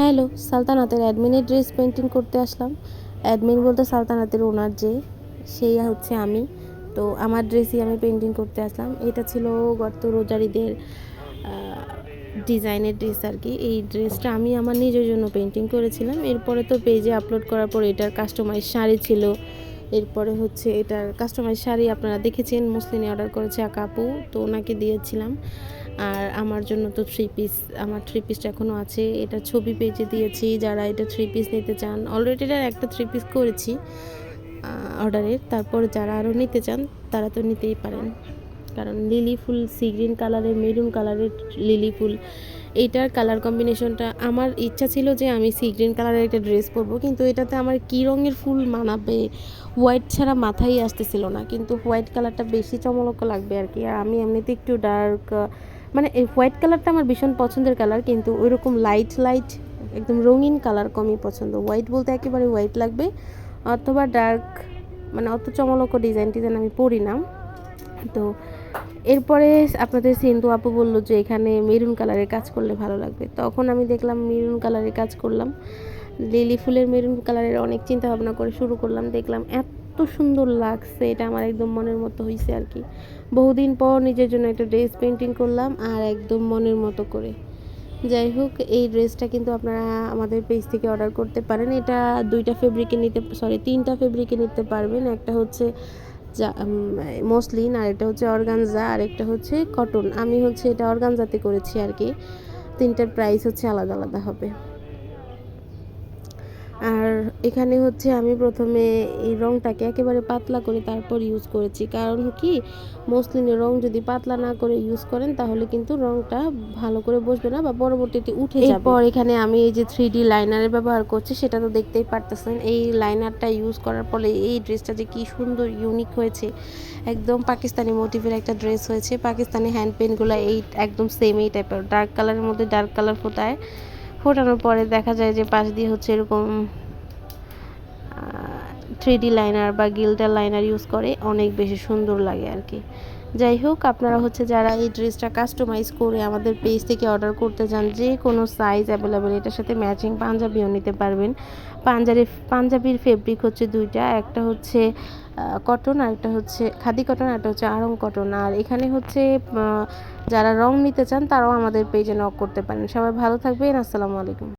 Hello, সালতানাতের অ্যাডমিনের dress painting করতে আসলাম। Admin বলতে সালতানাতের ওনার সেই হচ্ছে আমি। তো আমার ড্রেসই আমি পেন্টিং করতে আসলাম। এটা ছিল গত রোজার ঈদের ডিজাইনের ড্রেস আর কি। এই ড্রেসটা আমি আমার নিজের জন্য পেন্টিং করেছিলাম। এরপরে তো পেজে আপলোড করার পর এটার কাস্টমাইজ শাড়ি ছিল। এরপরে হচ্ছে এটার কাস্টমাইজ শাড়ি আপনারা দেখেছেন, মুসলিনে অর্ডার করেছে আপু, তো ওনাকে দিয়েছিলাম। আর আমার জন্য তো আমার থ্রি পিসটা এখনও আছে। এটা ছবি পেজে দিয়েছি, যারা এটা থ্রি পিস নিতে চান। অলরেডি এটার একটা থ্রি পিস করেছি অর্ডারের। তারপর যারা আরও নিতে চান তারা তো নিতেই পারেন, কারণ লিলি ফুল সি গ্রিন কালারের, মেরুন কালারের লিলি ফুল, এইটার কালার কম্বিনেশনটা আমার ইচ্ছা ছিল যে আমি সি গ্রিন কালারের একটা ড্রেস পরবো, কিন্তু এটাতে আমার কী রঙের ফুল মানাবে, হোয়াইট ছাড়া মাথায় আসতেছিল না। কিন্তু হোয়াইট কালারটা বেশি চমলক লাগবে আর কি। আর আমি এমনিতে একটু ডার্ক, মানে এই হোয়াইট কালারটা আমার ভীষণ পছন্দের কালার, কিন্তু ওইরকম লাইট একদম রঙিন কালার কমই পছন্দ। হোয়াইট বলতে একেবারে হোয়াইট লাগবে, অথবা ডার্ক, মানে অত চমলক ডিজাইন আমি পরি না। তো এরপরে আপনাদের সিন্ধু আপু বলল যে এখানে মেরুন কালারের কাজ করলে ভালো লাগবে। তখন আমি দেখলাম মেরুন কালারের কাজ করলাম, লিলি ফুলের মেরুন কালারের অনেক চিন্তা ভাবনা করে শুরু করলাম। দেখলাম এত সুন্দর লাগছে, এটা আমার একদম মনের মতো হয়েছে আর কি। বহুদিন পর নিজের জন্য একটা ড্রেস পেন্টিং করলাম, আর একদম মনের মতো করে। যাই হোক, এই ড্রেসটা কিন্তু আপনারা আমাদের পেজ থেকে অর্ডার করতে পারেন। এটা তিনটা ফেব্রিকে নিতে পারবেন। একটা হচ্ছে মসলিন, আর এটা হচ্ছে অর্গানজা, আর একটা হচ্ছে কটন। আমি হচ্ছে এটা অর্গানজাতে করেছি আর কি। তিনটার প্রাইস হচ্ছে আলাদা আলাদা হবে। আর এখানে হচ্ছে আমি প্রথমে এই রঙটাকে একেবারে পাতলা করে তারপর ইউজ করেছি, কারণ কি মসলিনের রং যদি পাতলা না করে ইউজ করেন তাহলে কিন্তু রংটা ভালো করে বসবে না বা পরবর্তীতে উঠে যাবে। এরপর এখানে আমি এই যে 3D লাইনারের ব্যবহার করছি, সেটা তো দেখতেই পারতেছেন। এই লাইনারটা ইউজ করার ফলে এই ড্রেসটা যে কি সুন্দর ইউনিক হয়েছে, একদম পাকিস্তানি মোটিভের একটা ড্রেস হয়েছে। পাকিস্তানি হ্যান্ড পেনগুলো এই একদম সেম এই টাইপের ডার্ক কালারের মধ্যে ডার্ক কালার ফোটানোর পরে দেখা যায় যে পাশ দিয়ে হচ্ছে এরকম 3D লাইনার বা গিল্টার লাইনার ইউজ করে, অনেক বেশি সুন্দর লাগে আর কি। যাই হোক, আপনারা হচ্ছে যারা এই ড্রেসটা কাস্টমাইজ করে আমাদের পেজ থেকে অর্ডার করতে চান, যে কোনো সাইজ অ্যাভেলেবেল। এটার সাথে ম্যাচিং পাঞ্জাবিও নিতে পারবেন। পাঞ্জাবির ফেব্রিক হচ্ছে দুইটা, একটা হচ্ছে কটন, আর একটা হচ্ছে খাদি কটন, আর একটা হচ্ছে আড়ং কটন। আর এখানে হচ্ছে যারা রং নিতে চান তারাও আমাদের পেজে নক করতে পারেন। সবাই ভালো থাকবেন, আসসালামু আলাইকুম।